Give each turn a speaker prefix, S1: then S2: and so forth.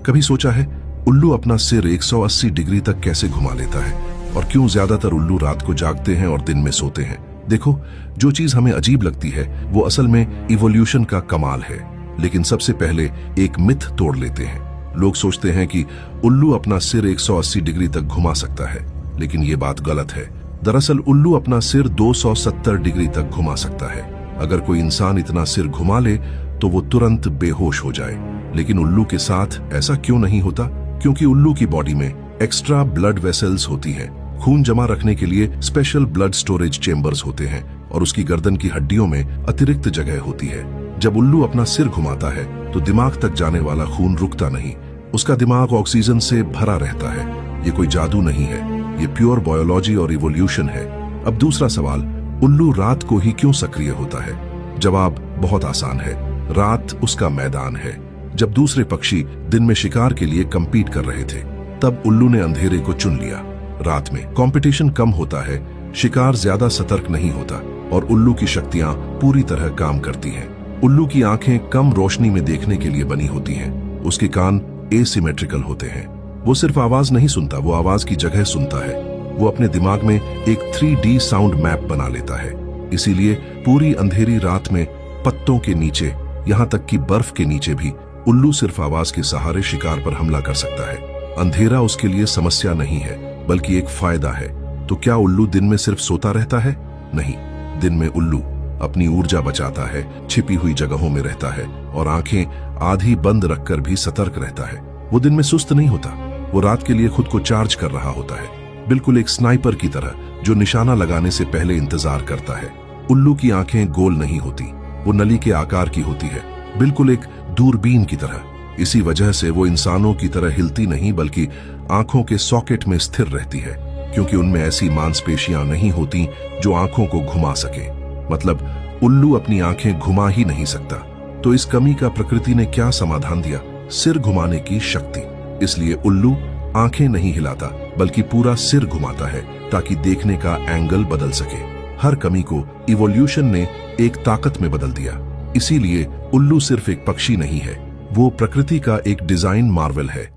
S1: कभी सोचा है उल्लू अपना सिर 180 डिग्री तक कैसे घुमा लेता है? और क्यों ज्यादातर उल्लू रात को जागते हैं और दिन में सोते हैं? देखो, जो चीज हमें अजीब लगती है वो असल में इवोल्यूशन का कमाल है। लेकिन सबसे पहले एक मिथ तोड़ लेते हैं। लोग सोचते हैं कि उल्लू अपना सिर 180 डिग्री तक घुमा सकता है, लेकिन ये बात गलत है। दरअसल उल्लू अपना सिर 270 डिग्री तक घुमा सकता है। अगर कोई इंसान इतना सिर घुमा ले तो वो तुरंत बेहोश हो जाए, लेकिन उल्लू के साथ ऐसा क्यों नहीं होता? क्योंकि उल्लू की बॉडी में एक्स्ट्रा ब्लड वेसल्स होती हैं। खून जमा रखने के लिए स्पेशल ब्लड स्टोरेज चेम्बर्स होते हैं और उसकी गर्दन की हड्डियों में अतिरिक्त जगह होती है। जब उल्लू अपना सिर घुमाता है तो दिमाग तक जाने वाला खून रुकता नहीं। उसका दिमाग ऑक्सीजन से भरा रहता है। ये कोई जादू नहीं है, ये प्योर बायोलॉजी और इवोल्यूशन है। अब दूसरा सवाल, उल्लू रात को ही क्यों सक्रिय होता है? जवाब बहुत आसान है, रात उसका मैदान है। जब दूसरे पक्षी दिन में शिकार के लिए कंपीट कर रहे थे, तब उल्लू ने अंधेरे को चुन लिया। रात में कंपटीशन कम होता है, शिकार ज्यादा सतर्क नहीं होता और उल्लू की शक्तियां पूरी तरह काम करती हैं। उल्लू की आंखें कम रोशनी में देखने के लिए बनी होती हैं। उसके कान एसिमेट्रिकल होते हैं। वो सिर्फ आवाज नहीं सुनता, वो आवाज की जगह सुनता है। वो अपने दिमाग में एक 3D साउंड मैप बना लेता है। इसीलिए पूरी अंधेरी रात में पत्तों के नीचे, यहाँ तक कि बर्फ के नीचे भी उल्लू सिर्फ आवाज के सहारे शिकार पर हमला कर सकता है। अंधेरा उसके लिए समस्या नहीं है, बल्कि एक फायदा है। तो क्या उल्लू दिन में सिर्फ सोता रहता है? नहीं, दिन में उल्लू अपनी ऊर्जा बचाता है, छिपी हुई जगहों में रहता है और आंखें आधी बंद रखकर भी सतर्क रहता है। वो दिन में सुस्त नहीं होता, वो रात के लिए खुद को चार्ज कर रहा होता है, बिल्कुल एक स्नाइपर की तरह जो निशाना लगाने से पहले इंतजार करता है। उल्लू की आंखें गोल नहीं होती, वो नली के आकार की होती है, बिल्कुल एक दूरबीन की तरह। इसी वजह से वो इंसानों की तरह हिलती नहीं, बल्कि आंखों के सॉकेट में स्थिर रहती है, क्योंकि उनमें ऐसी मांसपेशियां नहीं होती जो आंखों को घुमा सके। मतलब उल्लू अपनी आंखें घुमा ही नहीं सकता। तो इस कमी का प्रकृति ने क्या समाधान दिया? सिर घुमाने की शक्ति। इसलिए उल्लू आंखें नहीं हिलाता, बल्कि पूरा सिर घुमाता है ताकि देखने का एंगल बदल सके। हर कमी को इवोल्यूशन ने एक ताकत में बदल दिया। इसीलिए उल्लू सिर्फ एक पक्षी नहीं है, वो प्रकृति का एक डिजाइन मार्वल है।